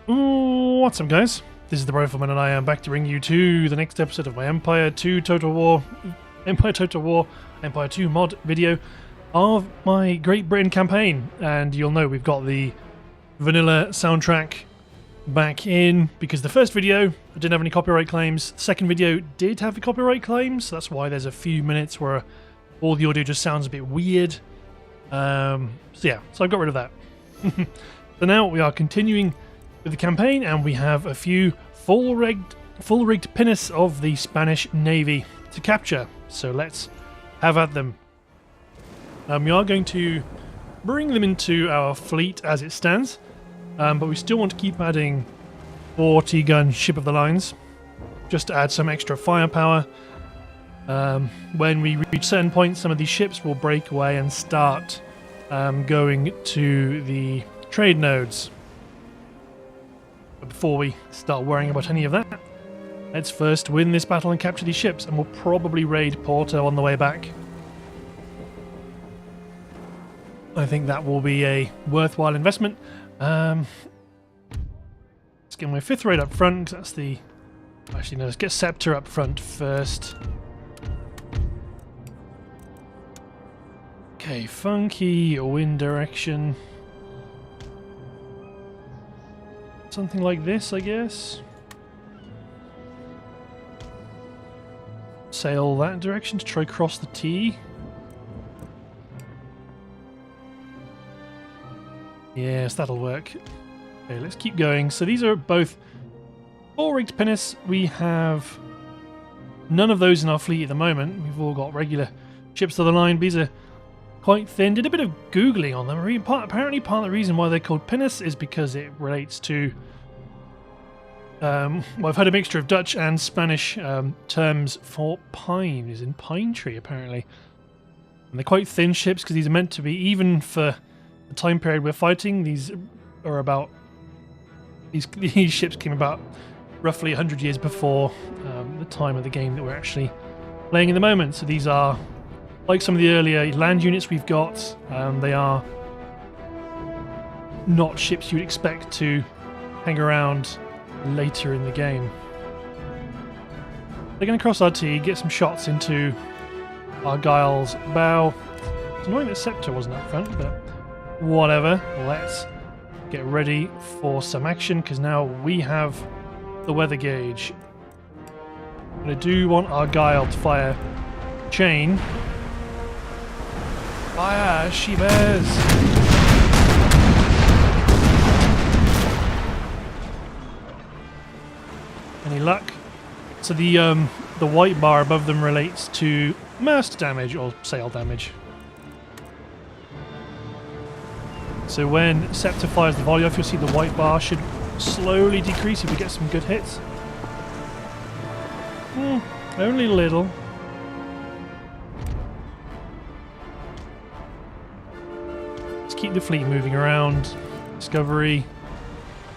What's up, guys? This is the Rifleman, and I am back to bring you to the next episode of my Empire 2 Total War, Empire 2 mod video of my Great Britain campaign. And you'll know we've got the vanilla soundtrack back in because the first video I didn't have any copyright claims. The second video did have the copyright claims, so that's why there's a few minutes where all the audio just sounds a bit weird. So I got rid of that. So now we are continuing with the campaign, and we have a few full-rigged pinnace of the Spanish Navy to capture. So let's have at them. We are going to bring them into our fleet as it stands, but we still want to keep adding 40-gun ship of the lines, just to add some extra firepower. When we reach certain points, some of these ships will break away and start going to the trade nodes. But before we start worrying about any of that, let's first win this battle and capture these ships, and we'll probably raid Porto on the way back. I think that will be a worthwhile investment. Let's get my 5th raid up front. That's the... Actually, no, let's get Scepter up front first. Okay, funky wind direction. Something like this, I guess. Sail that direction to try cross the T. Yes, that'll work. Okay, let's keep going. So these are both full-rigged pinnace. We have none of those in our fleet at the moment. We've all got regular ships of the line. These are quite thin. Did a bit of googling on them. Apparently part of the reason why they're called pinnace is because it relates to well, I've heard a mixture of Dutch and Spanish terms for pine, is in pine tree apparently. And they're quite thin ships because these are meant to be, even for the time period we're fighting, these are about these ships came about roughly 100 years before the time of the game that we're actually playing in the moment. So these are like some of the earlier land units we've got. They are not ships you'd expect to hang around later in the game. They're going to cross our T, get some shots into Argyle's bow. It's annoying that Scepter wasn't up front, but whatever. Let's get ready for some action, because now we have the weather gauge. And I do want Argyle to fire chain. Fire, she-bears! Any luck? So the white bar above them relates to mast damage or sail damage. So when Scepter fires the volley off, you'll see the white bar should slowly decrease if we get some good hits. Only a little. Let's keep the fleet moving around. Discovery.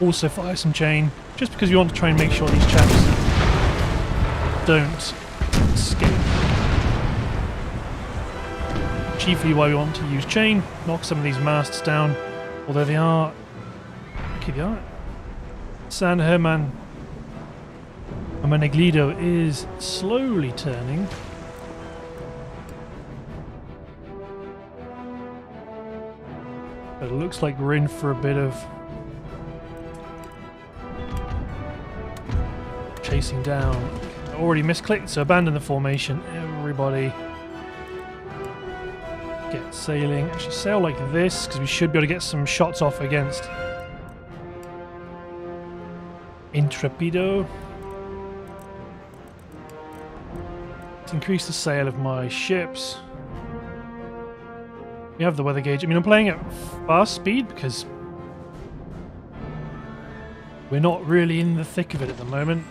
Also fire some chain, just because we want to try and make sure these chaps don't escape. Chiefly why we want to use chain, knock some of these masts down, although they are... Okay, they are... San Hermanaglido is slowly turning. But it looks like we're in for a bit of chasing down. Already misclicked, so abandon the formation. Everybody get sailing. Actually sail like this, because we should be able to get some shots off against Intrepido. Let's increase the sail of my ships. We have the weather gauge. I mean, I'm playing at fast speed because we're not really in the thick of it at the moment.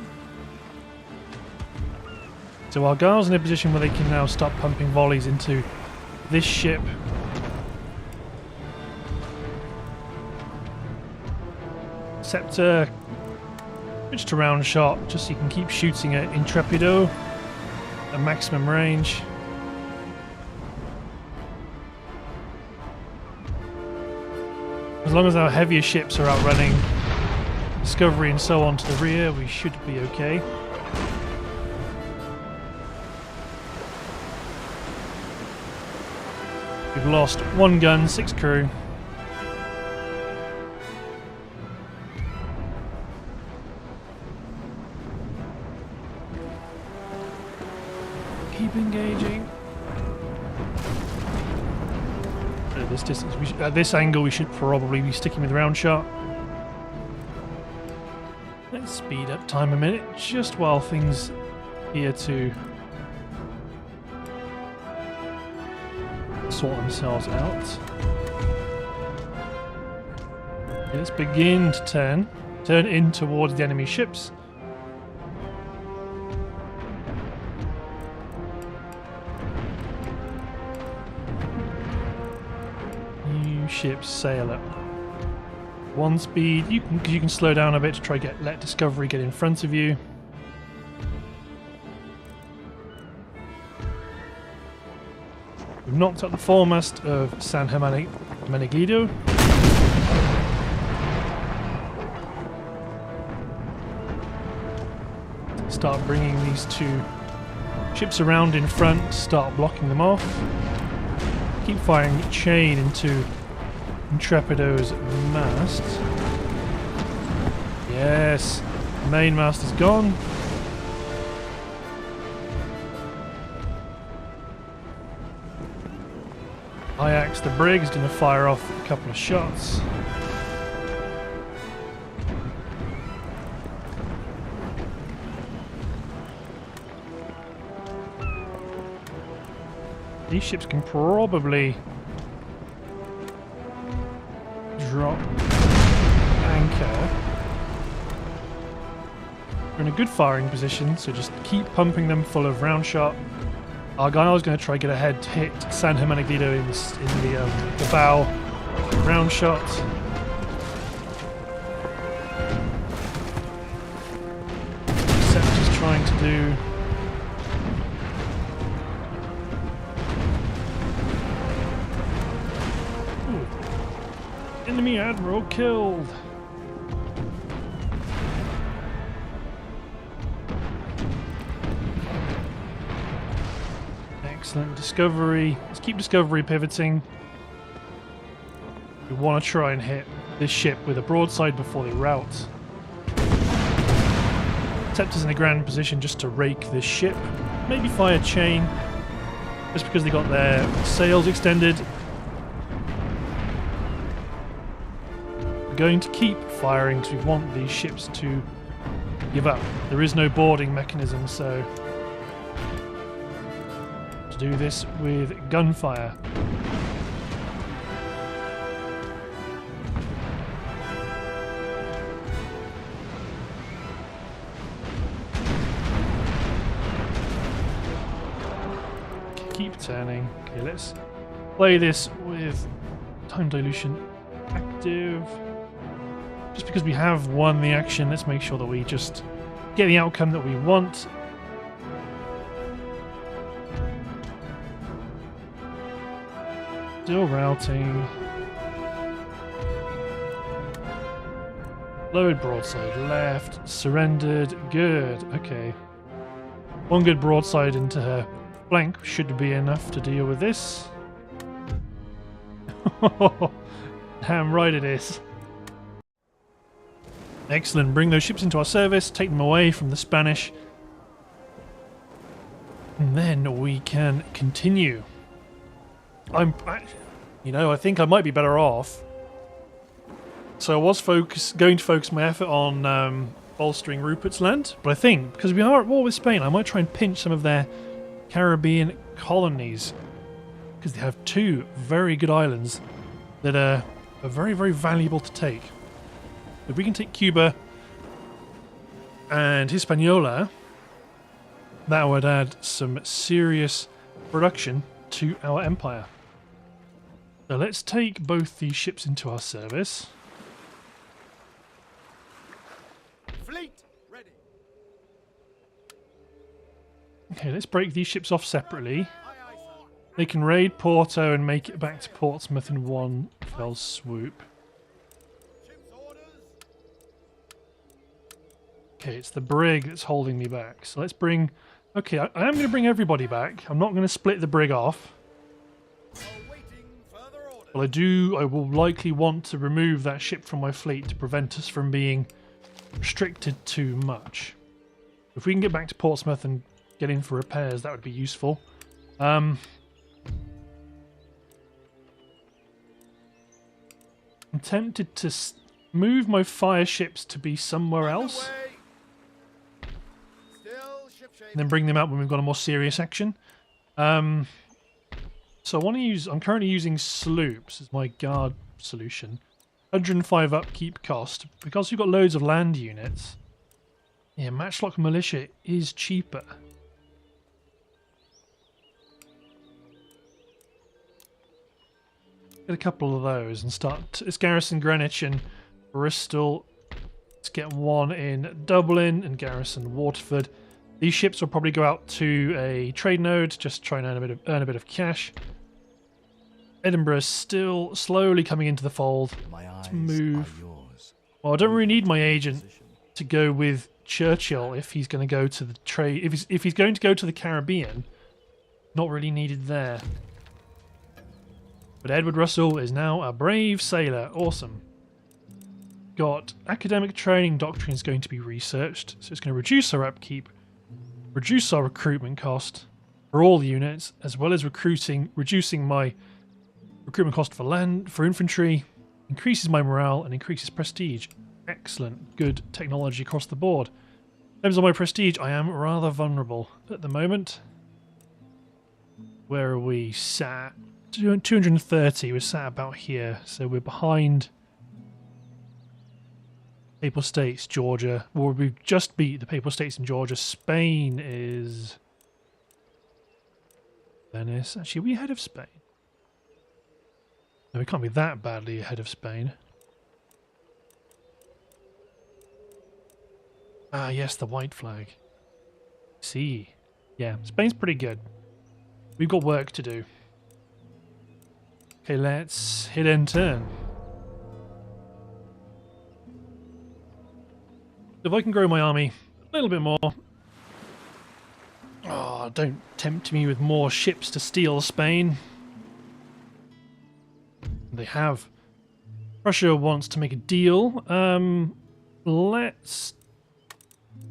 So Argyle's in a position where they can now start pumping volleys into this ship. Scepter, just a round shot, just so you can keep shooting at Intrepido at maximum range. As long as our heavier ships are outrunning Discovery and so on to the rear, we should be okay. We've lost 1 gun, 6 crew. Keep engaging. At this distance, at this angle, we should probably be sticking with round shot. Let's speed up time a minute, just while things here to sort themselves out. Let's begin to turn in towards the enemy ships. New ships sail up. 1 speed. You can slow down a bit to try let Discovery get in front of you. We've knocked out the foremast of San Hermenegildo. Start bringing these 2 ships around in front. Start blocking them off. Keep firing chain into Intrepido's mast. Yes, the main mast is gone. Ajax the brig is going to fire off a couple of shots. These ships can probably drop anchor. We're in a good firing position, so just keep pumping them full of round shot. Argyle is going to try to get ahead to hit San Hermenegildo in the bow. Round shot. Sept is trying to do. Ooh. Enemy admiral killed. Excellent. Discovery. Let's keep Discovery pivoting. We want to try and hit this ship with a broadside before they rout. Sept is in a grand position just to rake this ship. Maybe fire chain. Just because they got their sails extended. We're going to keep firing because we want these ships to give up. There is no boarding mechanism, so do this with gunfire. Keep turning. Okay, let's play this with time dilution active. Just because we have won the action, let's make sure that we just get the outcome that we want. Still routing. Lowered broadside left. Surrendered. Good. Okay. 1 good broadside into her flank should be enough to deal with this. Damn right it is. Excellent. Bring those ships into our service. Take them away from the Spanish. And then we can continue. I think I might be better off. So I was going to focus my effort on bolstering Rupert's Land, but I think, because we are at war with Spain, I might try and pinch some of their Caribbean colonies, because they have 2 very good islands that are very, very valuable to take. If we can take Cuba and Hispaniola, that would add some serious production to our empire. So let's take both these ships into our service. Fleet ready. Okay, let's break these ships off separately. They can raid Porto and make it back to Portsmouth in one fell swoop. Ship's orders. Okay, it's the brig that's holding me back. So let's bring... Okay, I am going to bring everybody back. I'm not going to split the brig off. Awaiting further orders. Well, I will likely want to remove that ship from my fleet to prevent us from being restricted too much. If we can get back to Portsmouth and get in for repairs, that would be useful. I'm tempted to move my fire ships to be somewhere else, Underway. Still shipshape. and then bring them out when we've got a more serious action. So I want to use... I'm currently using sloops as my guard solution. 105 upkeep cost. Because we've got loads of land units, yeah, Matchlock Militia is cheaper. Get a couple of those and start... Let's garrison Greenwich and Bristol. Let's get one in Dublin and garrison Waterford. These ships will probably go out to a trade node, just try and earn a bit of cash. Edinburgh is still slowly coming into the fold. My eyes Let's move. are yours. Well, I don't really need my agent to go with Churchill if he's going to go to the trade. If he's going to go to the Caribbean, not really needed there. But Edward Russell is now a brave sailor. Awesome. Got academic training doctrine is going to be researched, so it's going to reduce our upkeep, reduce our recruitment cost for all the units, as well as reducing my recruitment cost for infantry, increases my morale and increases prestige. Excellent, good technology across the board. In terms of my prestige, I am rather vulnerable at the moment. Where are we sat? 230, we're sat about here, so we're behind Papal States, Georgia. Well, we've just beat the Papal States in Georgia. Spain is... Venice. Actually, are we ahead of Spain? No, we can't be that badly ahead of Spain. Ah, yes, the white flag. See. Yeah, Spain's pretty good. We've got work to do. Okay, let's hit end turn. If I can grow my army a little bit more... Oh, don't tempt me with more ships to steal Spain. They have. Russia wants to make a deal. Let's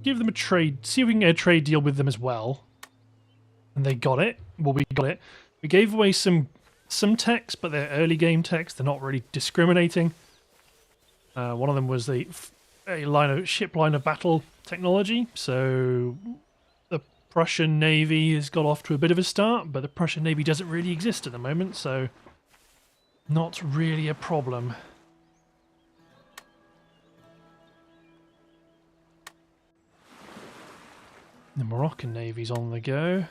give them a trade. See if we can get a trade deal with them as well. And they got it. Well, we got it. We gave away some techs, but they're early game techs. They're not really discriminating. One of them was a ship line of battle technology. So the Prussian Navy has got off to a bit of a start, but the Prussian Navy doesn't really exist at the moment, so not really a problem. The Moroccan Navy's on the go.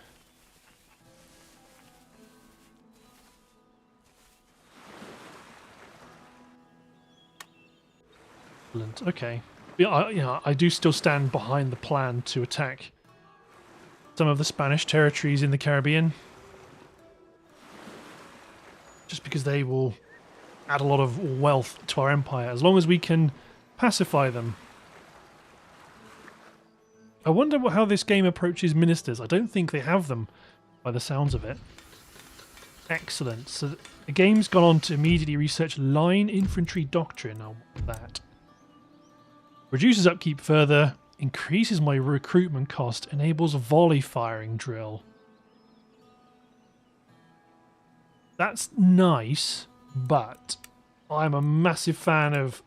Excellent. Okay. Yeah, I do still stand behind the plan to attack some of the Spanish territories in the Caribbean. Just because they will add a lot of wealth to our empire, as long as we can pacify them. I wonder how this game approaches ministers. I don't think they have them, by the sounds of it. Excellent. So the game's gone on to immediately research line infantry doctrine. I want that. Reduces upkeep further, increases my recruitment cost, enables a volley firing drill. That's nice, but I'm a massive fan of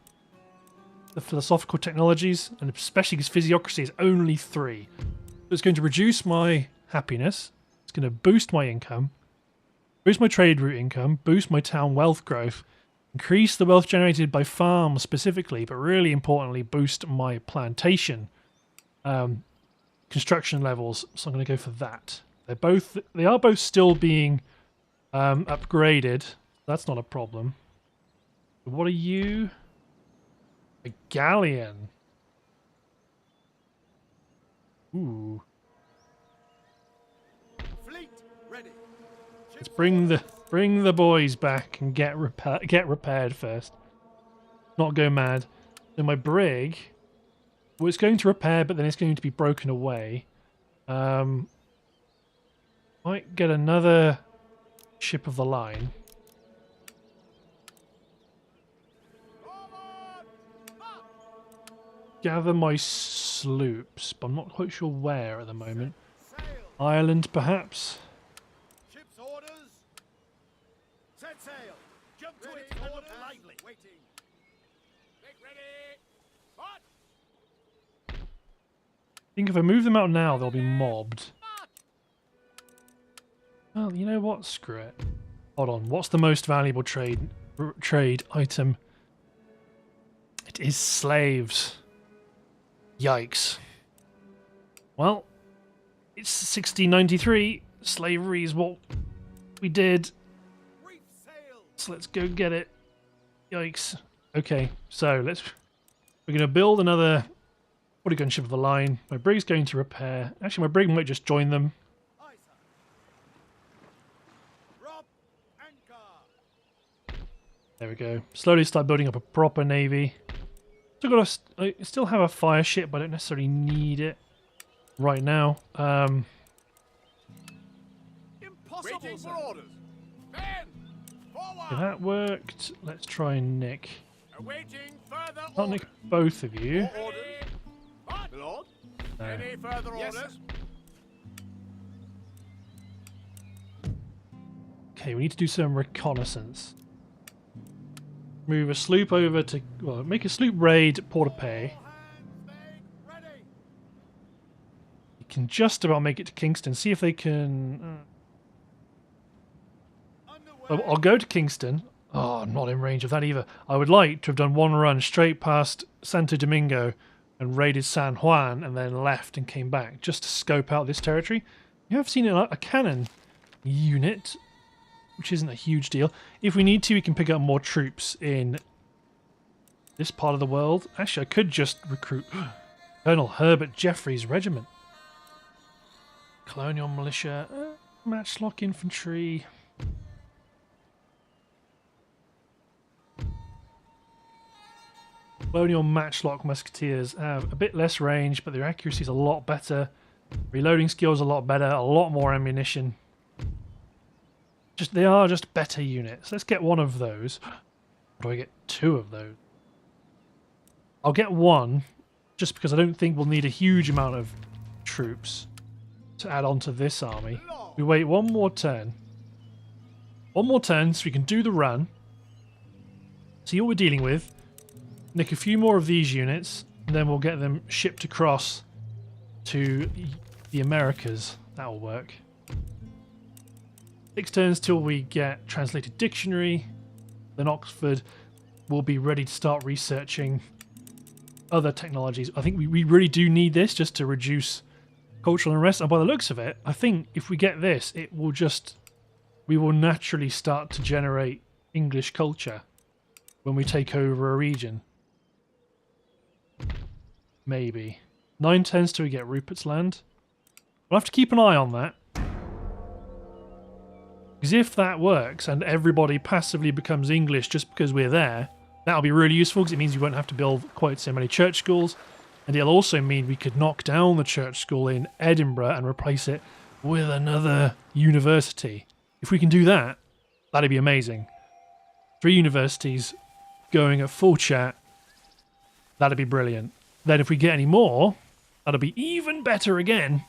the philosophical technologies, and especially because physiocracy is only 3. So it's going to reduce my happiness, it's going to boost my income, boost my trade route income, boost my town wealth growth, increase the wealth generated by farms specifically, but really importantly, boost my plantation construction levels. So I'm going to go for that. They are both still being upgraded. That's not a problem. What are you? A galleon. Ooh. Fleet ready. Let's bring the boys back and get repaired first. Not go mad. So my brig Well, it's going to repair, but then it's going to be broken away. Might get another ship of the line. Gather my sloops, but I'm not quite sure where at the moment. Sail. Ireland, perhaps? Ship's orders. Set sail. Jump to it and look lively. Waiting. Make ready. Hot. I think if I move them out now, they'll be mobbed. Well, you know what? Screw it. Hold on. What's the most valuable trade item? It is slaves. Yikes. Well, it's 1693. Slavery is what we did. Reef sail. So let's go get it. Yikes. Okay, so we're going to build another 40-gun ship of the line. My brig's going to repair. Actually, my brig might just join them. Aye, sir. Drop anchor. There we go. Slowly start building up a proper navy. I still have a fire ship, but I don't necessarily need it right now. Impossible. Waiting for orders. Men, forward. Okay, that worked. Let's try and nick. Awaiting further I'll nick both of you. orders. Hot. Lord. Any further orders? Okay, we need to do some reconnaissance. Move a sloop over to... Well, make a sloop raid Port-au-Pay. All hands make ready. You can just about make it to Kingston. See if they can... Underway. I'll go to Kingston. Oh, I'm not in range of that either. I would like to have done one run straight past Santo Domingo and raided San Juan and then left and came back just to scope out this territory. You have seen a cannon unit, which isn't a huge deal. If we need to, we can pick up more troops in this part of the world. Actually, I could just recruit Colonel Herbert Jeffrey's regiment. Colonial militia, matchlock infantry. Colonial matchlock musketeers have a bit less range, but their accuracy is a lot better. Reloading skills a lot better, a lot more ammunition. They are just better units. Let's get one of those. Or do I get two of those? I'll get one, just because I don't think we'll need a huge amount of troops to add on to this army. We wait one more turn. One more turn so we can do the run. See what we're dealing with. Nick a few more of these units, and then we'll get them shipped across to the Americas. That'll work. 6 turns till we get translated dictionary. Then Oxford will be ready to start researching other technologies. I think we really do need this just to reduce cultural unrest. And by the looks of it, I think if we get this, we will naturally start to generate English culture when we take over a region. Maybe. 9 turns till we get Rupert's Land. We'll have to keep an eye on that. Because if that works and everybody passively becomes English just because we're there, that'll be really useful because it means we won't have to build quite so many church schools. And it'll also mean we could knock down the church school in Edinburgh and replace it with another university. If we can do that, that'd be amazing. 3 universities going at full chat, that'd be brilliant. Then if we get any more, that'll be even better again.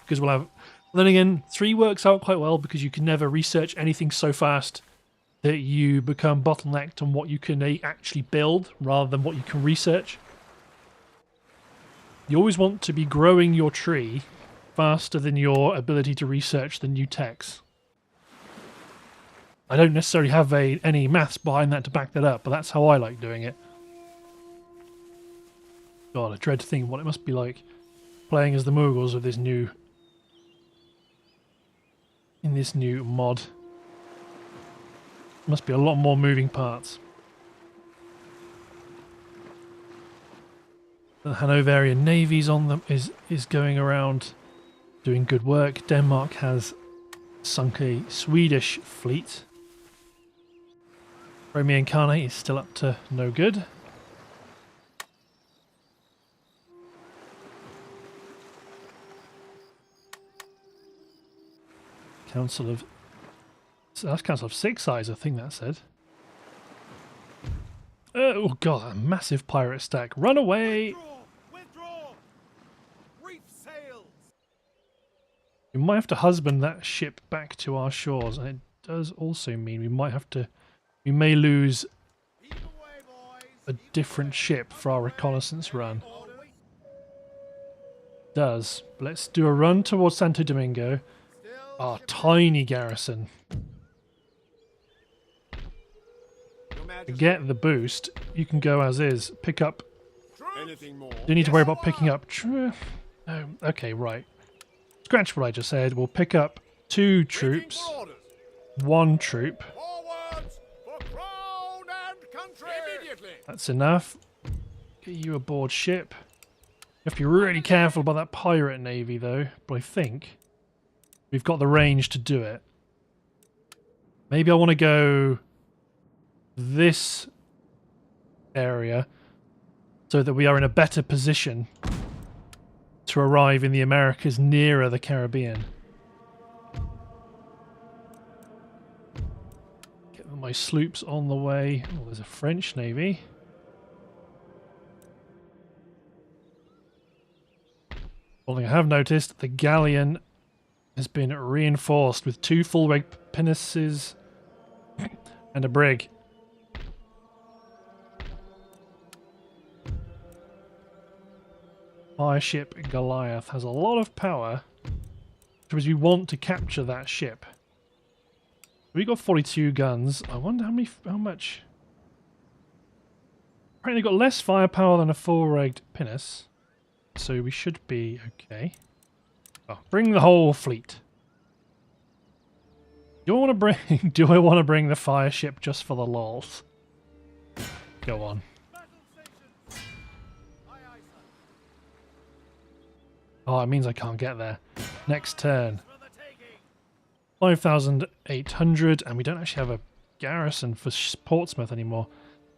Because we'll have... Then again, 3 works out quite well because you can never research anything so fast that you become bottlenecked on what you can actually build rather than what you can research. You always want to be growing your tree faster than your ability to research the new techs. I don't necessarily have any maths behind that to back that up, but that's how I like doing it. God, I dread to think what it must be like playing as the Mughals with this new... in this new mod. Must be a lot more moving parts. The Hanoverian navy's on them is going around doing good work. Denmark has sunk a Swedish fleet. Romeo Incarnate is still up to no good. Council of... So that's Council of 6 size, I think that said. Oh god, a massive pirate stack. Run away! Withdraw! Withdraw! Reef sails! We might have to husband that ship back to our shores, and it does also mean we might have to... We may lose Heave away, boys! a different ship for our reconnaissance run. Does. But let's do a run towards Santo Domingo. Our tiny garrison. To get the boost, you can go as is. Pick up. Anything more? You need to worry about picking up. Oh, okay, right. Scratch what I just said. We'll pick up 2 troops, 1 troop. Forwards for crown and country! Immediately! That's enough. Get you aboard ship. You have to be really careful about that pirate navy, though. But I think we've got the range to do it. Maybe I want to go this area so that we are in a better position to arrive in the Americas nearer the Caribbean. Get my sloops on the way. Oh, there's a French navy. One thing I have noticed, the galleon has been reinforced with 2 full-rig pinnaces and a brig. Fireship Goliath has a lot of power, because we want to capture that ship. We got 42 guns. I wonder how much. Apparently, got less firepower than a full-rigged pinnace, so we should be okay. Oh, bring the whole fleet. Do I want to bring? Do I want to bring the fire ship just for the lols? Go on. Oh, it means I can't get there. Next turn. 5,800, and we don't actually have a garrison for Portsmouth anymore.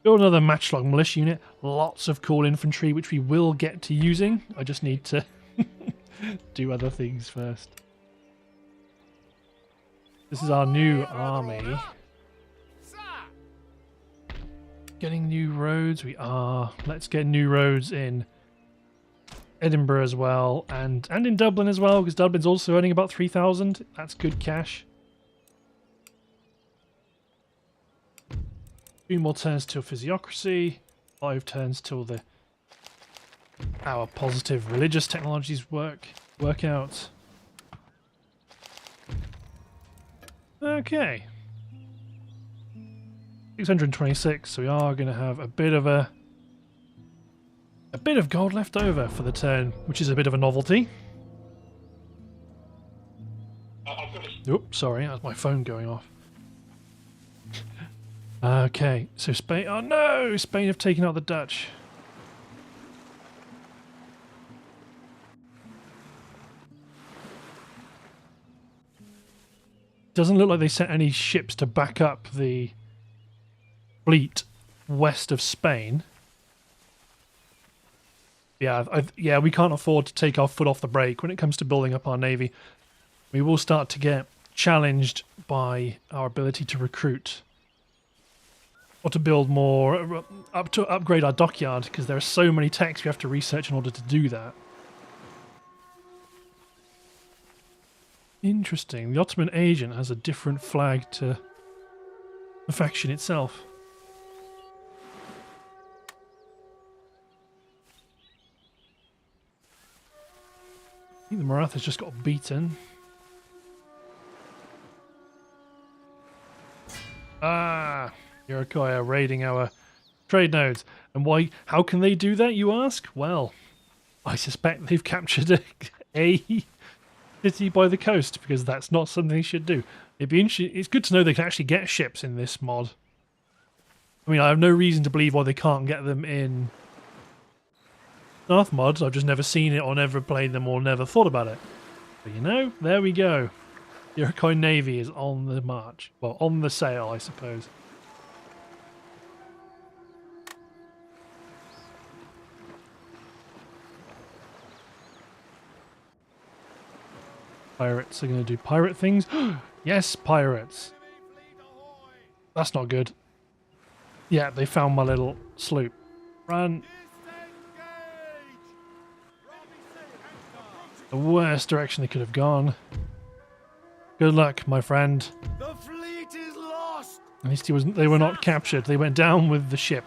Build another matchlock militia unit. Lots of cool infantry, which we will get to using. I just need to do other things first. This is our new army. Getting new roads. We are. Let's get new roads in Edinburgh as well, and in Dublin as well, because Dublin's also earning about 3,000. That's good cash. 2 more turns till physiocracy. 5 turns till our positive religious technologies work out. Okay. 626, so we are going to have a bit of gold left over for the turn, which is a bit of a novelty. Oops, sorry, that was my phone going off. Okay, so Spain... Oh no! Spain have taken out the Dutch. Doesn't look like they sent any ships to back up the fleet west of Spain. Yeah, yeah, we can't afford to take our foot off the brake when it comes to building up our navy. We will start to get challenged by our ability to recruit or to build more, to upgrade our dockyard, because there are so many techs we have to research in order to do that. Interesting. The Ottoman agent has a different flag to the faction itself. I think the Marathas just got beaten. Ah! Iroquois are raiding our trade nodes. And why? How can they do that, you ask? Well, I suspect they've captured a city by the coast, because that's not something they should do. It'd be interesting. It's good to know they can actually get ships in this mod. I mean, I have no reason to believe why they can't get them in North mods. I've just never seen it or never played them or never thought about it. But you know, there we go. The Iroquois Navy is on the march. Well, on the sail, I suppose. Pirates are going to do pirate things. Yes, pirates. That's not good. Yeah, they found my little sloop. Run. The worst direction they could have gone. Good luck, my friend. The fleet is lost. At least they were not captured. They went down with the ship.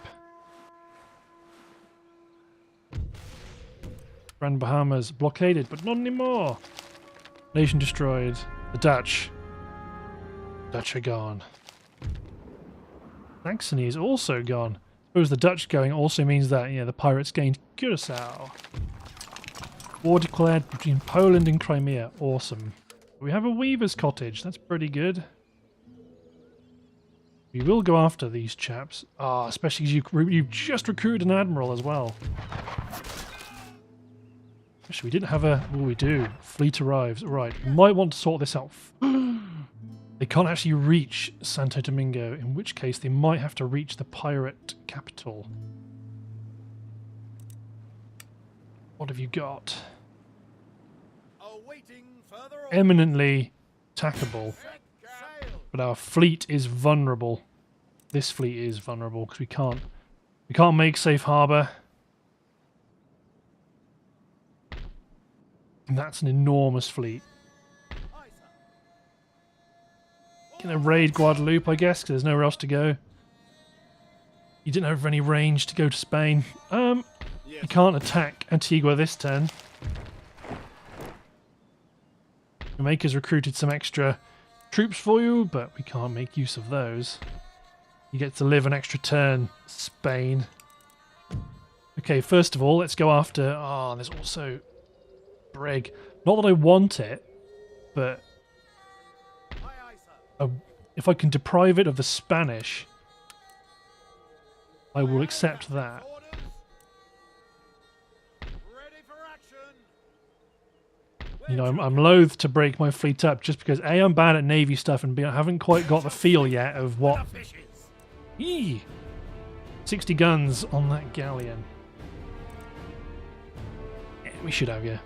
Grand Bahamas blockaded, but not anymore. Nation destroyed. The Dutch. Dutch are gone. Saxony is also gone. I suppose the Dutch going also means that, yeah, the pirates gained Curacao. War declared between Poland and Crimea. Awesome. We have a weaver's cottage. That's pretty good. We will go after these chaps. Ah, especially as you've just recruited an admiral as well. Actually, we didn't have a... Oh, we do. Fleet arrives. Right, we might want to sort this out. They can't actually reach Santo Domingo, in which case they might have to reach the pirate capital. What have you got? Eminently attackable, but our fleet is vulnerable. This fleet is vulnerable because we can't make safe harbor. And that's an enormous fleet. Gonna raid Guadeloupe, I guess, because there's nowhere else to go. You didn't have any range to go to Spain. You can't attack Antigua this turn. Jamaica's recruited some extra troops for you, but we can't make use of those. You get to live an extra turn, Spain. Okay, first of all, let's go after... Oh, there's also Brig. Not that I want it, but... if I can deprive it of the Spanish, I will accept that. You know, I'm loath to break my fleet up just because A, I'm bad at navy stuff, and B, I haven't quite got the feel yet of what... Eee! 60 guns on that galleon. Yeah, we should have, yeah.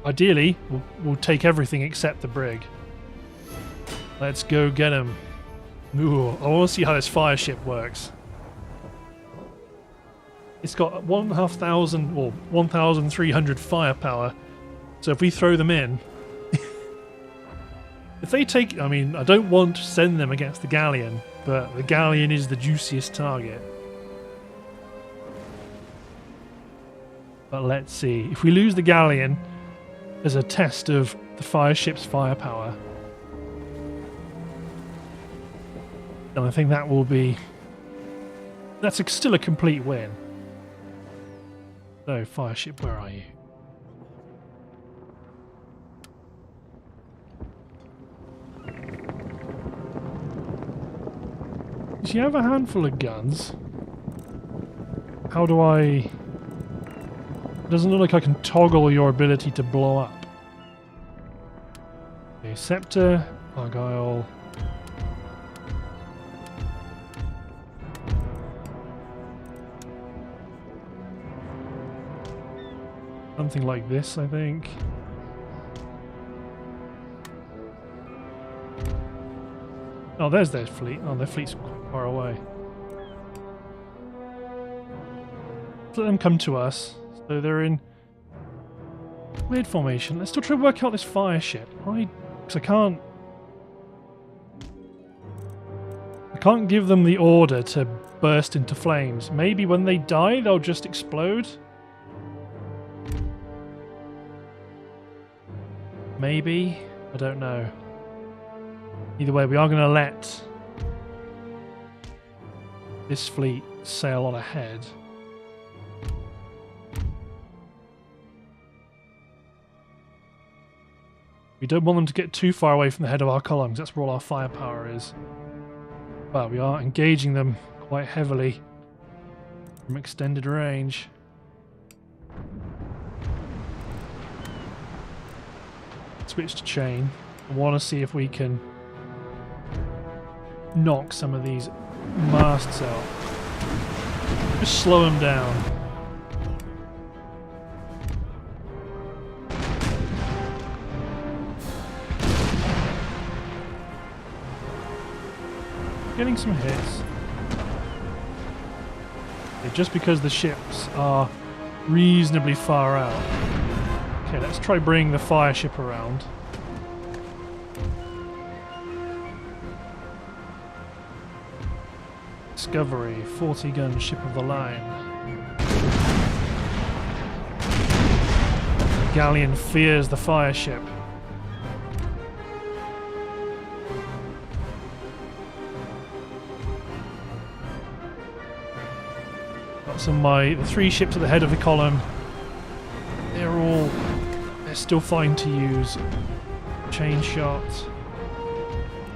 Ideally, we'll take everything except the brig. Let's go get him. Ooh, I want to see how this fire ship works. It's got 1,500 or 1,300 firepower. So if we throw them in, if they take, I mean, I don't want to send them against the galleon, but the galleon is the juiciest target. But let's see. If we lose the galleon as a test of the fire ship's firepower, then I think that will be... That's still a complete win. So, fire ship, where are you? You have a handful of guns. How do I... It doesn't look like I can toggle your ability to blow up. Okay, Scepter, Argyle. Something like this, I think. Oh, there's their fleet. Oh, their fleet's quite far away. Let's let them come to us. So they're in weird formation. Let's still try to work out this fire ship. Because I can't give them the order to burst into flames. Maybe when they die, they'll just explode. Maybe. I don't know. Either way, we are going to let this fleet sail on ahead. We don't want them to get too far away from the head of our columns. That's where all our firepower is. But we are engaging them quite heavily from extended range. Switch to chain. I want to see if we can knock some of these masts out. Just slow them down. getting some hits. Okay, just because the ships are reasonably far out. Okay, let's try bringing the fire ship around. Discovery, 40-gun ship of the line. Galleon fears the fire ship. Got some the 3 ships at the head of the column. They're still fine to use. Chain shot.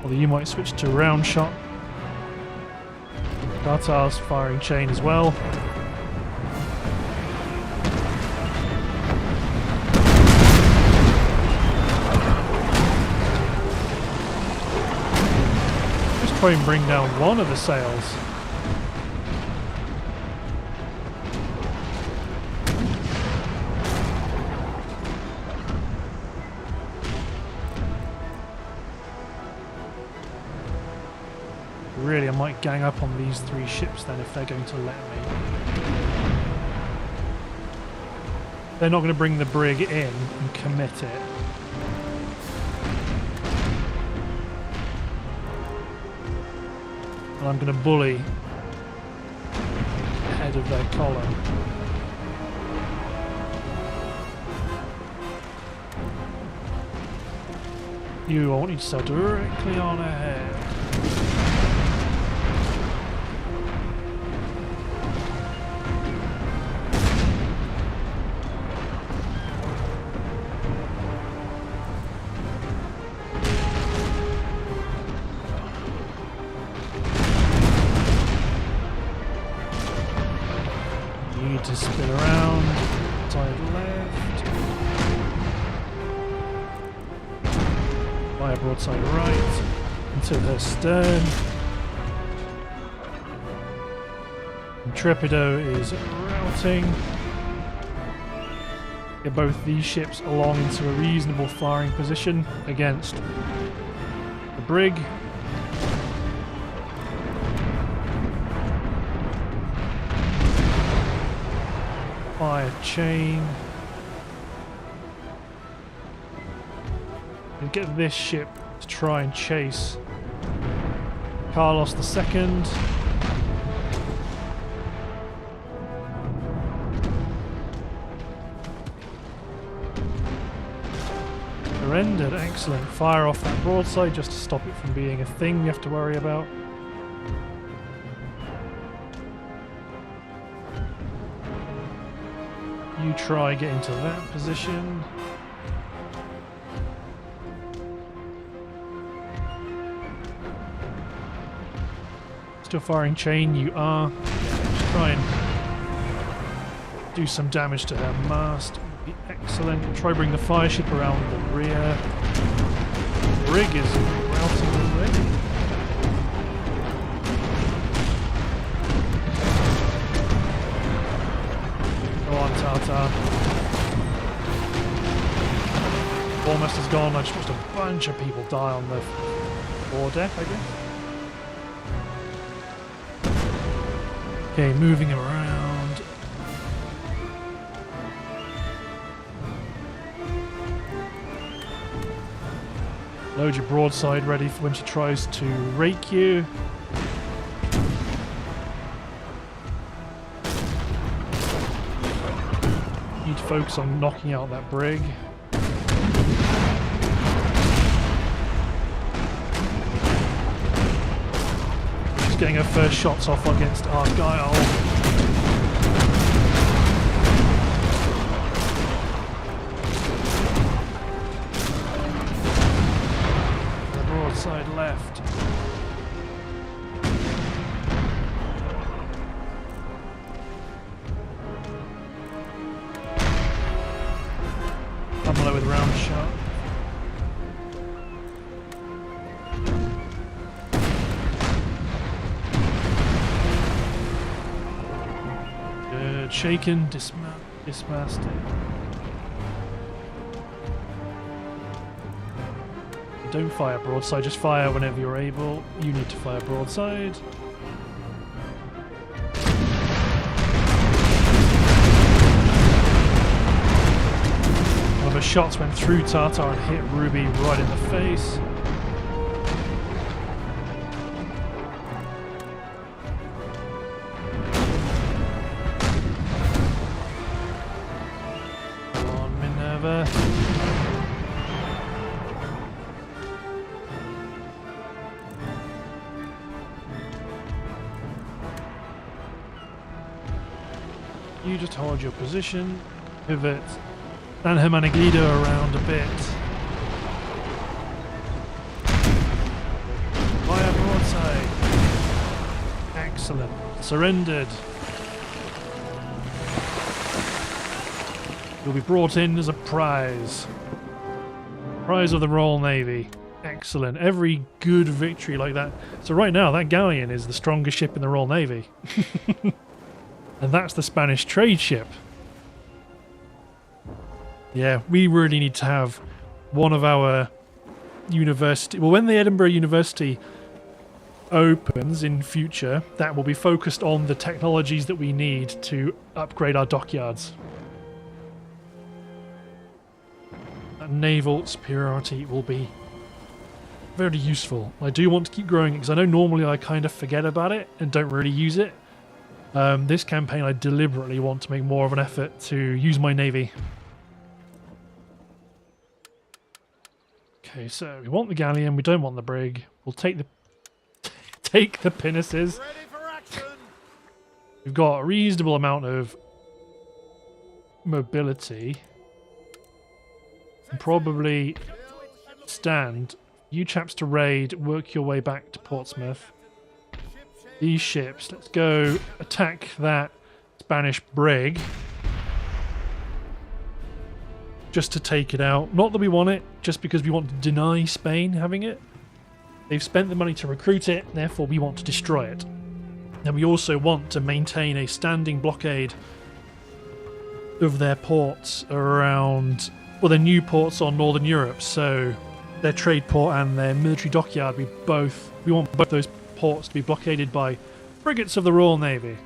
Although you might switch to round shot. Qatar's firing chain as well. Just try and bring down one of the sails. Really, I might gang up on these 3 ships then if they're going to let me. They're not going to bring the brig in and commit it. And I'm going to bully the head of their column. I want you to start directly on ahead. To spin around, side left, fire broadside right, into her stern. Intrepido is routing. Get both these ships along into a reasonable firing position against the brig. Fire chain. And get this ship to try and chase Carlos II. Surrendered, excellent. Fire off that broadside just to stop it from being a thing you have to worry about. You try get into that position. Still firing chain, you are. Just try and do some damage to her mast. Would be excellent. Try bring the fire ship around the rear. The rig is routing already. Tata. Almost has gone. I just watched a bunch of people die on the foredeck, I guess. Okay, moving around. Load your broadside ready for when she tries to rake you. Need to focus on knocking out that brig. Just getting her first shots off against Argyle. The broadside left. With round shot. Good. Shaken, dismasted. Don't fire broadside, just fire whenever you're able. You need to fire broadside. One of the shots went through Tartar and hit Ruby right in the face. Come on, Minerva. You just hold your position, pivot, and Hermanaglido around a bit. Fire broadside. Excellent. Surrendered. You'll be brought in as a prize. Prize of the Royal Navy. Excellent. Every good victory like that. So right now, that galleon is the strongest ship in the Royal Navy. And that's the Spanish trade ship. Yeah, we really need to have one of our university... Well, when the Edinburgh University opens in future, that will be focused on the technologies that we need to upgrade our dockyards. That naval superiority will be very useful. I do want to keep growing it because I know normally I kind of forget about it and don't really use it. This campaign I deliberately want to make more of an effort to use my navy. Okay, so we want the galleon, we don't want the brig. We'll take the pinnaces. Ready for action. We've got a reasonable amount of mobility. And probably stand. You chaps to raid, work your way back to Portsmouth. These ships, let's go attack that Spanish brig. Just to take it out. Not that we want it, just because we want to deny Spain having it. They've spent the money to recruit it, therefore we want to destroy it. And we also want to maintain a standing blockade of their ports around, well, their new ports on Northern Europe, so their trade port and their military dockyard, we want both those ports to be blockaded by frigates of the Royal Navy.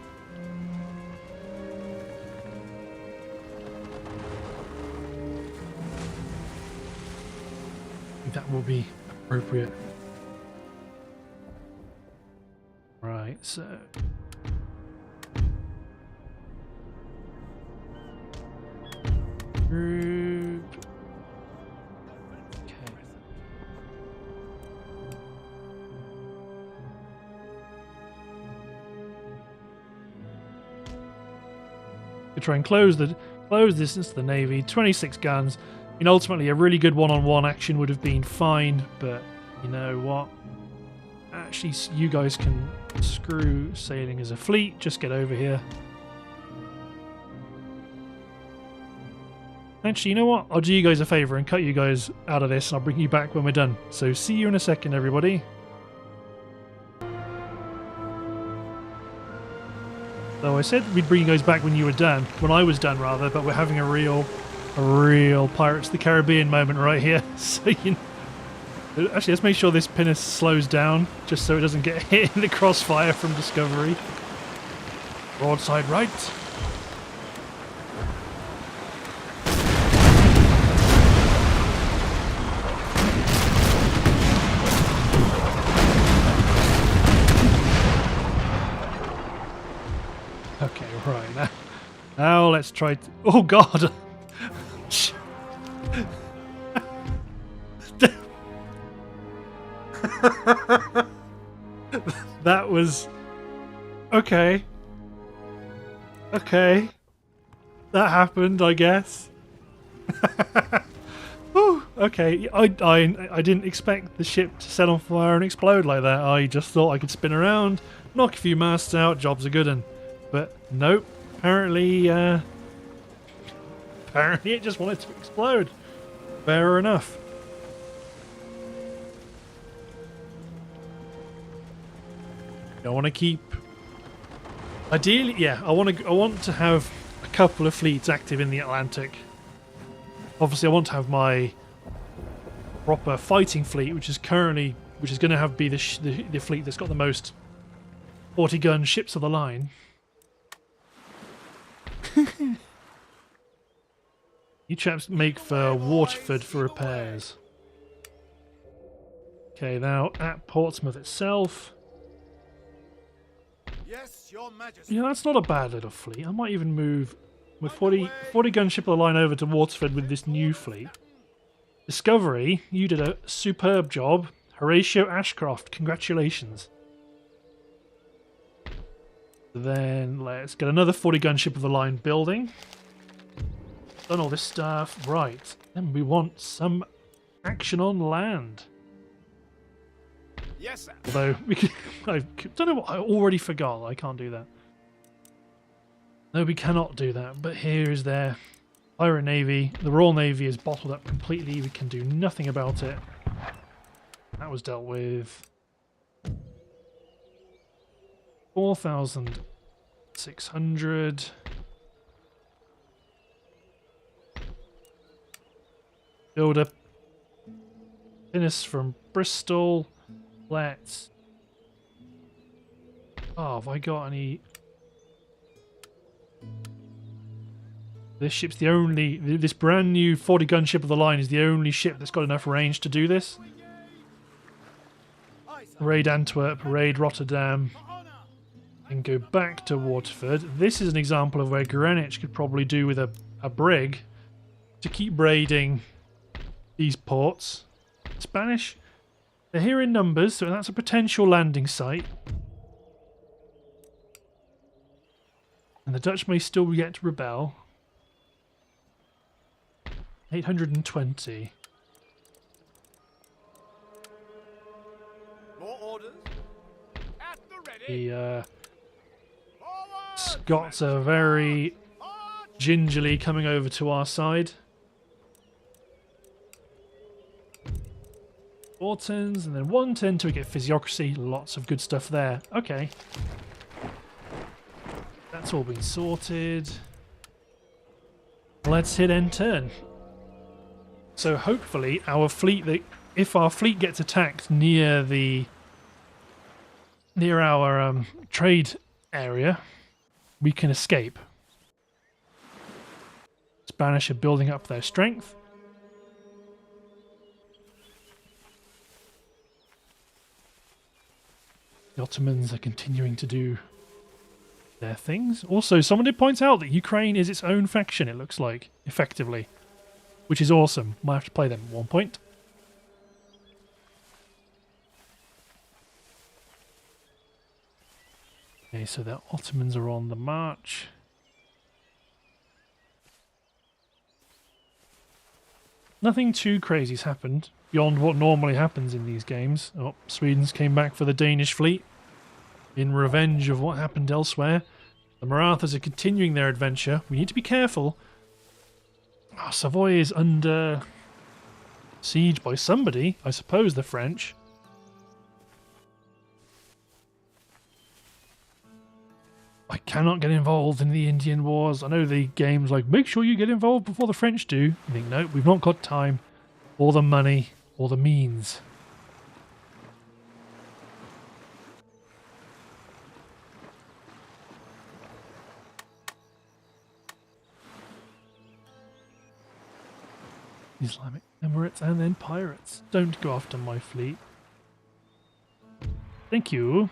I think that will be appropriate. Right, so... Group... To try and close distance to the Navy. 26 guns. I mean, ultimately, a really good one-on-one action would have been fine, but you know what? Actually, you guys can screw sailing as a fleet. Just get over here. Actually, you know what? I'll do you guys a favour and cut you guys out of this, and I'll bring you back when we're done. So, see you in a second, everybody. So I said we'd bring you guys back when you were done, when I was done rather, but we're having a real Pirates of the Caribbean moment right here. So you know, actually, let's make sure this pinnace slows down, just so it doesn't get hit in the crossfire from Discovery. Broadside right. Okay, right now let's try to... Oh God! That was... Okay. Okay. That happened, I guess. Whew, okay, I didn't expect the ship to set on fire and explode like that. I just thought I could spin around, knock a few masts out, job's a good one. But nope, apparently it just wanted to explode. Fair enough. I want to keep... Ideally, yeah, I want to have a couple of fleets active in the Atlantic. Obviously, I want to have my proper fighting fleet, which is going to have be the fleet that's got the most 40-gun ships of the line. You chaps make for Waterford for repairs. Okay, now at Portsmouth itself. Yes, Your Majesty. Yeah, that's not a bad little fleet. I might even move my 40-gun ship of the line over to Waterford with this new fleet. Discovery, you did a superb job. Horatio Ashcroft, congratulations. Then let's get another 40-gun ship of the line building. Done all this stuff. Right. Then we want some action on land. Yes, sir. Although, we can, I don't know what, I already forgot. I can't do that. No, we cannot do that. But here is their pirate navy. The Royal Navy is bottled up completely. We can do nothing about it. That was dealt with. 4,600. Build a pinnace from Bristol. Let's. Oh, have I got any? This ship's the only. This brand new 40-gun ship of the line is the only ship that's got enough range to do this. Raid Antwerp, raid Rotterdam, and go back to Waterford. This is an example of where Greenwich could probably do with a brig to keep raiding these ports. Spanish, they're here in numbers, so that's a potential landing site. And the Dutch may still yet rebel. 820. More orders. At the ready. The Forward. Scots are very gingerly coming over to our side. 410s and then 110 to get physiocracy. Lots of good stuff there. Okay. That's all been sorted. Let's hit end turn. So hopefully our fleet, if our fleet gets attacked near our trade area, we can escape. Spanish are building up their strength. The Ottomans are continuing to do their things. Also, someone did point out that Ukraine is its own faction, it looks like, effectively. Which is awesome. Might have to play them at one point. Okay, so the Ottomans are on the march. Nothing too crazy's happened beyond what normally happens in these games. Oh, Sweden's came back for the Danish fleet in revenge of what happened elsewhere. The Marathas are continuing their adventure. We need to be careful. Oh, Savoy is under siege by somebody. I suppose the French. I cannot get involved in the Indian Wars. I know the game's like, make sure you get involved before the French do. I think, no, we've not got time, or the money, or the means. Islamic Emirates and then pirates. Don't go after my fleet. Thank you.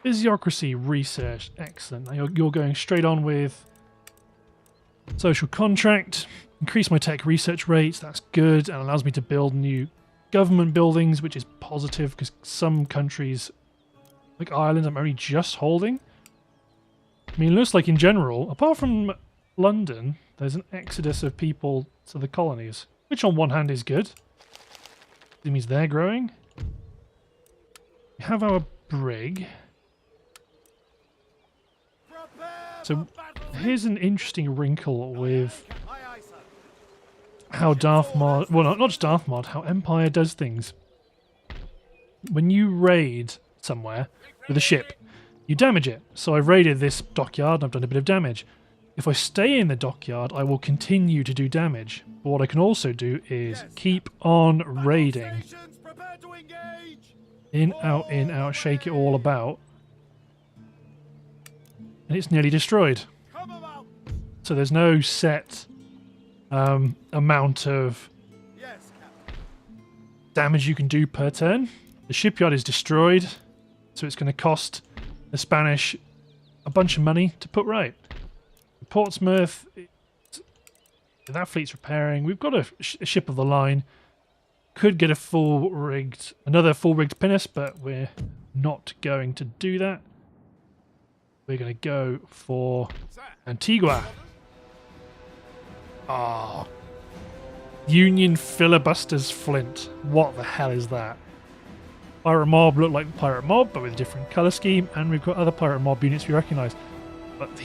Physiocracy research. Excellent. Now you're going straight on with social contract. Increase my tech research rates. That's good and allows me to build new government buildings, which is positive because some countries, like Ireland, I'm only just holding. I mean, it looks like in general, apart from London, there's an exodus of people to the colonies, which on one hand is good. It means they're growing. We have our brig. So here's an interesting wrinkle with how Darth Mod, well, not just Darth Mod, how Empire does things. When you raid somewhere with a ship, you damage it. So I've raided this dockyard and I've done a bit of damage. If I stay in the dockyard, I will continue to do damage. But what I can also do is keep on raiding. Stations, prepare to engage. In, out, shake it all about. And it's nearly destroyed. Come about. So there's no set amount of Yes, Captain. damage you can do per turn. The shipyard is destroyed, so it's going to cost the Spanish a bunch of money to put right. Portsmouth, that fleet's repairing. We've got a ship of the line. Could get another full rigged pinnace, but we're not going to do that. We're going to go for Antigua. Ah, Union filibusters Flint. What the hell is that? Pirate mob look like pirate mob, but with a different colour scheme, and we've got other pirate mob units we recognise. But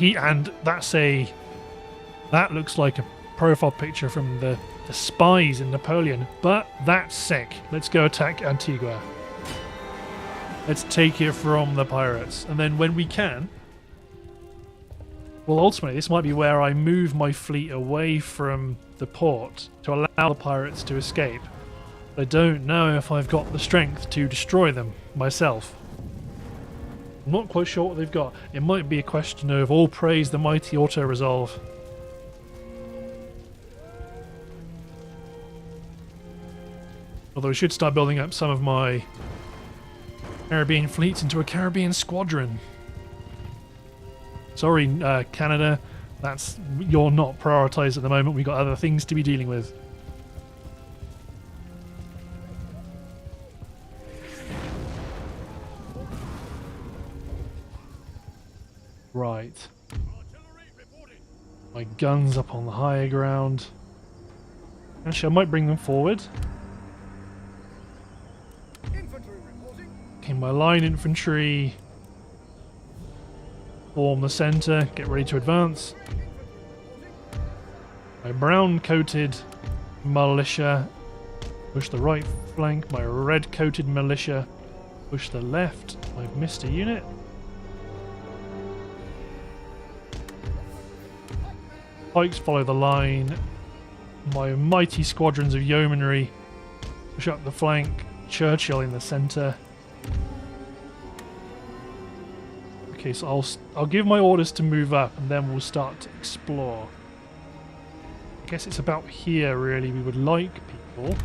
that looks like a profile picture from the spies in Napoleon. But that's sick. Let's go attack Antigua. Let's take it from the pirates, and then when we can. Well, ultimately, this might be where I move my fleet away from the port to allow the pirates to escape. But I don't know if I've got the strength to destroy them myself. I'm not quite sure what they've got. It might be a question of all praise the mighty auto-resolve. Although I should start building up some of my Caribbean fleets into a Caribbean squadron. Sorry, Canada, you're not prioritised at the moment. We've got other things to be dealing with. Right. My guns up on the higher ground. Actually, I might bring them forward. Okay, my line infantry. Form the centre, get ready to advance. My brown-coated militia push the right flank. My red-coated militia push the left. I've missed a unit. Pikes follow the line. My mighty squadrons of yeomanry push up the flank. Churchill in the centre. Okay, so I'll give my orders to move up, and then we'll start to explore. I guess it's about here, really, we would like people.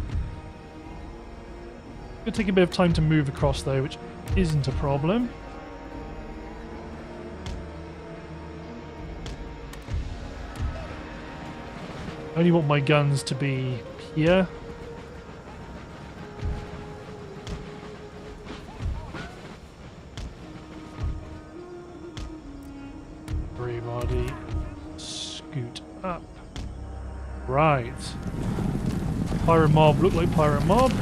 It'll take a bit of time to move across, though, which isn't a problem. I only want my guns to be here. Everybody scoot up. Right. Pirate mob look like pirate mob.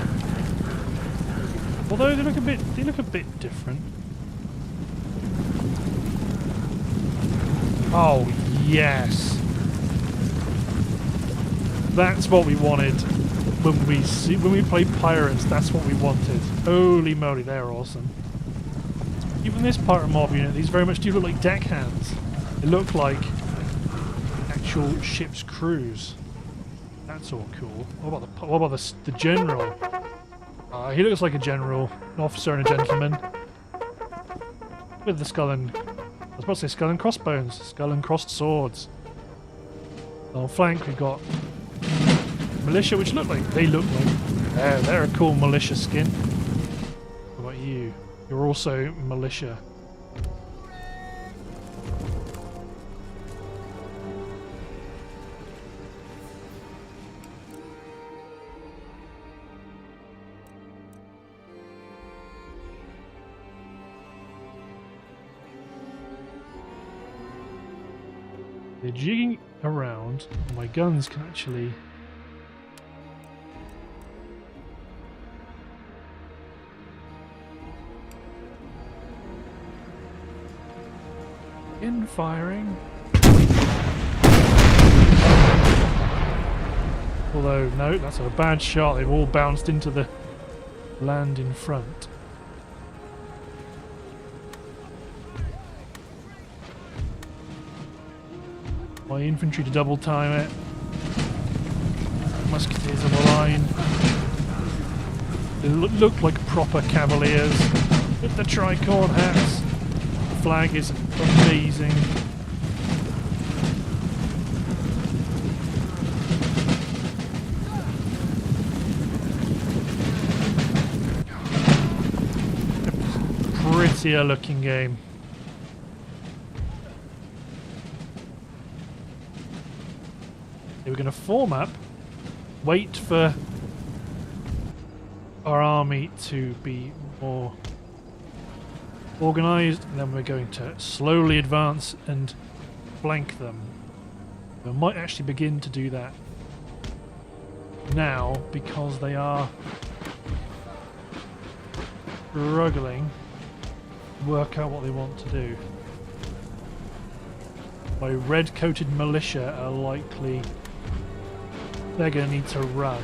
Although they look a bit different. Oh yes. That's what we wanted when we played pirates. That's what we wanted. Holy moly, they're awesome. Even this pirate mob unit, these very much do look like deckhands. They look like actual ship's crews. That's all cool. What about the general? He looks like a general, an officer and a gentleman. With the skull and... I was about to say skull and crossbones. Skull and crossed swords. On flank we've got militia, which look like... They're a cool militia skin. What about you? You're also militia. They're jigging around. My guns can actually... in firing. Although, no, that's a bad shot. They've all bounced into the land in front. My infantry to double time it. Musketeers on the line. They look like proper cavaliers with the tricorn hats. The flag is amazing. Prettier looking game. We're going to form up, wait for our army to be more organised, and then we're going to slowly advance and flank them. We might actually begin to do that now because they are struggling to work out what they want to do. My red-coated militia are likely... they're going to need to run.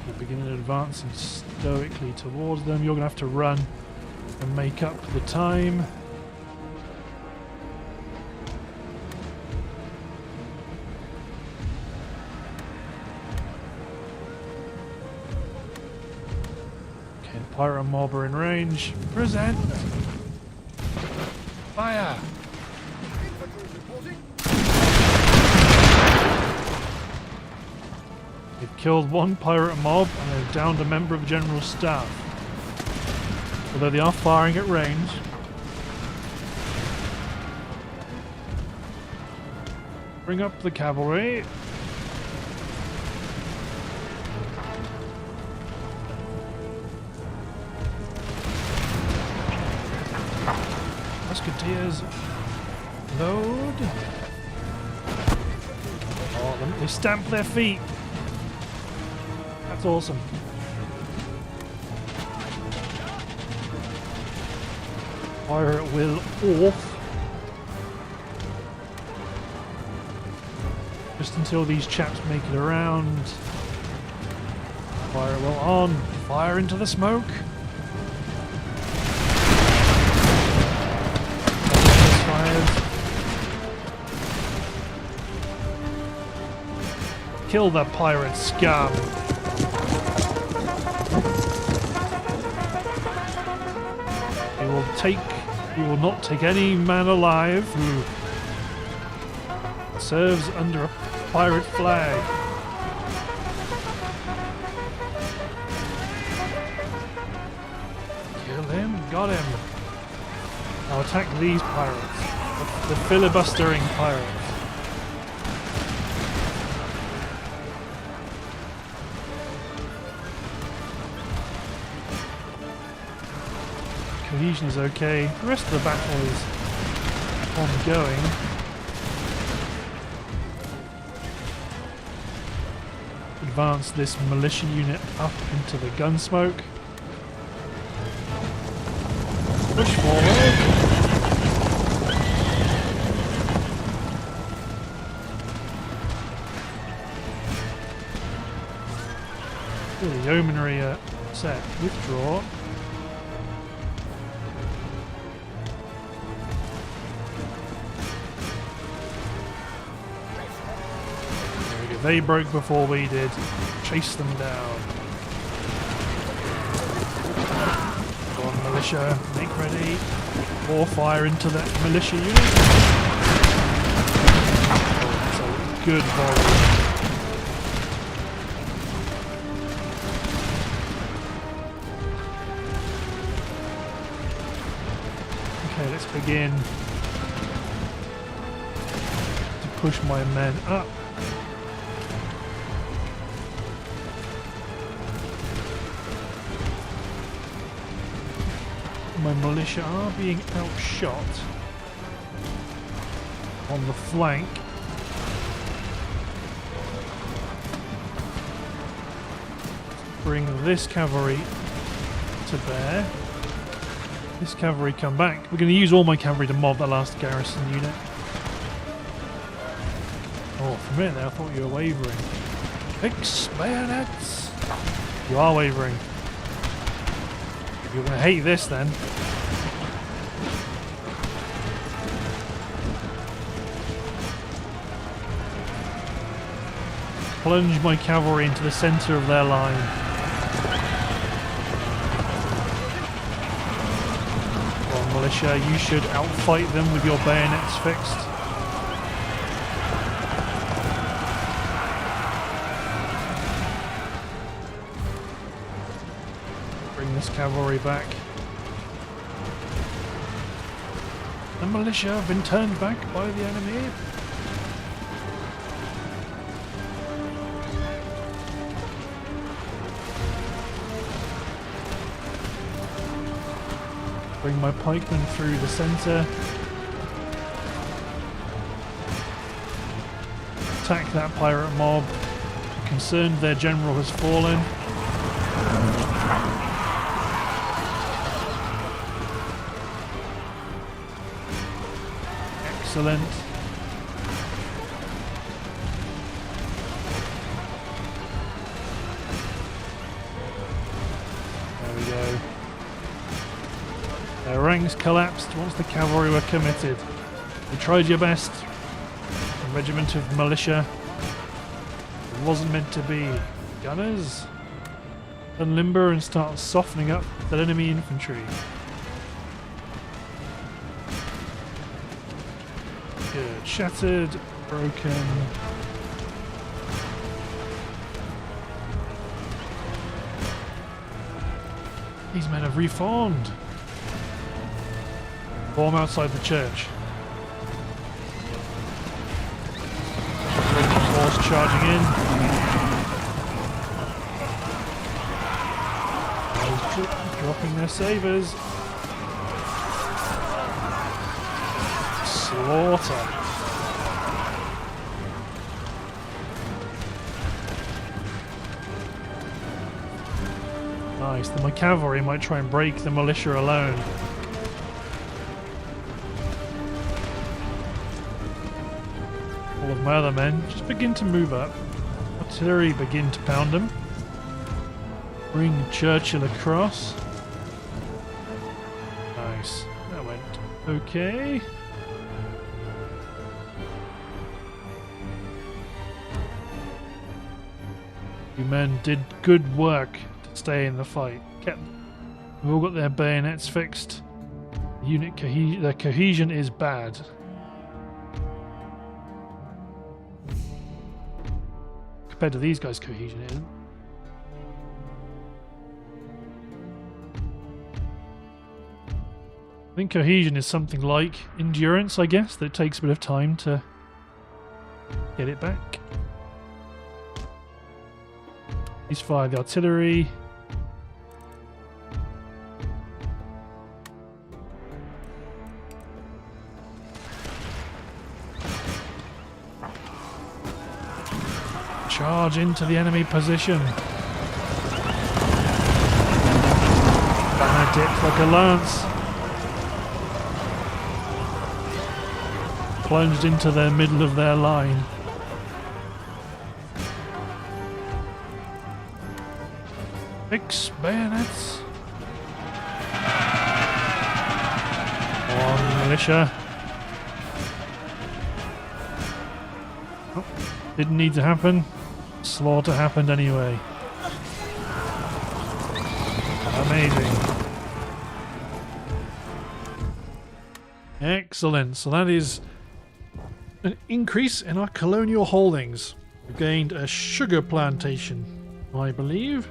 We're beginning advancing stoically towards them. You're going to have to run and make up the time. Pirate mob are in range. Present! Fire! They've killed one pirate mob and they've downed a member of the general staff. Although they are firing at range. Bring up the cavalry. Musketeers, load. Oh, they stamp their feet. That's awesome. Fire at will off. Just until these chaps make it around. Fire at will on. Fire into the smoke. Kill the pirate scum. We will not take any man alive who serves under a pirate flag. Kill him, got him. I'll attack these pirates. The filibustering pirates. Cohesion is okay. The rest of the battle is ongoing. Advance this militia unit up into the gunsmoke. Push forward. The yeomanry are set. Withdraw. They broke before we did. Chase them down. Go on, militia. Make ready. More fire into that militia unit. Oh, that's a good volley. Okay, let's begin to push my men up. My militia are being outshot on the flank. Bring this cavalry to bear. This cavalry come back. We're going to use all my cavalry to mob the last garrison unit. Oh, for a minute there I thought you were wavering. Fix bayonets! You are wavering. You're going to hate this then. Plunge my cavalry into the centre of their line. Well, militia, you should outfight them with your bayonets fixed. Bring this cavalry back. The militia have been turned back by the enemy. Bring my pikemen through the centre. Attack that pirate mob. Concerned their general has fallen. Excellent. There we go. Their ranks collapsed once the cavalry were committed. You tried your best. A regiment of militia. It wasn't meant to be. Gunners, unlimber and start softening up that enemy infantry. Good. Shattered, broken. These men have reformed. Form outside the church. Force charging in. Dropping their sabers. Slaughter. Nice. Then my cavalry might try and break the militia alone. All of my other men just begin to move up. Artillery begin to pound them. Bring Churchill across. Nice. That went okay. You men did good work to stay in the fight. We've all got their bayonets fixed. Unit their cohesion is bad. Compared to these guys' cohesion isn't. I think cohesion is something like endurance, I guess, that it takes a bit of time to get it back. Please fire the artillery. Charge into the enemy position. Banner dipped like a lance. Plunged into the middle of their line. Fix bayonets. One militia. Oh, didn't need to happen. Slaughter happened anyway. Amazing. Excellent. So that is an increase in our colonial holdings. We've gained a sugar plantation, I believe.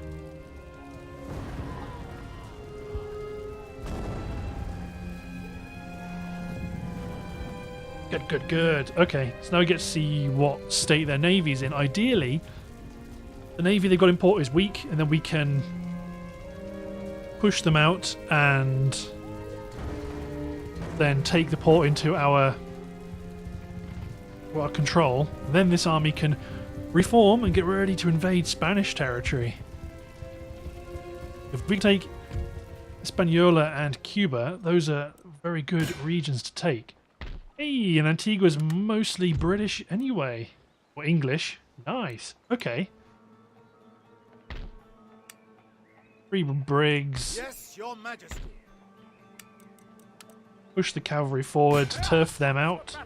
Good, good, good. Okay, so now we get to see what state their navy's in. Ideally, the navy they've got in port is weak, and then we can push them out and then take the port into our control. Then this army can reform and get ready to invade Spanish territory. If we take Hispaniola and Cuba, those are very good regions to take. Hey, and Antigua's mostly British anyway. Or English. Nice. Okay. 3 brigs. Yes, Your Majesty. Push the cavalry forward to turf them out.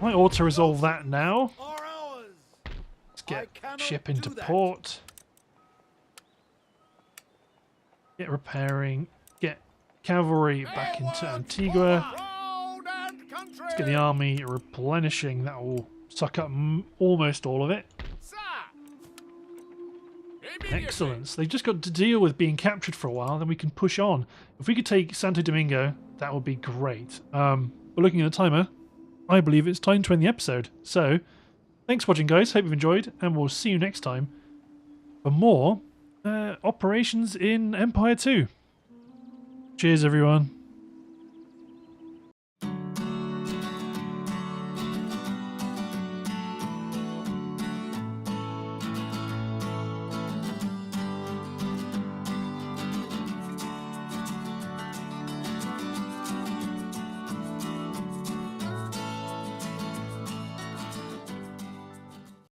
Might auto-resolve that now. Are ours. Let's get I cannot ship into do that. port. Get repairing. Get cavalry back into Antigua. Road and country. Let's get the army replenishing. That will suck up almost all of it. Sir. Immediately. Excellent. So they've just got to deal with being captured for a while, then we can push on. If we could take Santo Domingo, that would be great. But looking at the timer, I believe it's time to end the episode. So, thanks for watching, guys. Hope you've enjoyed, and we'll see you next time for more operations in Empire 2. Cheers, everyone.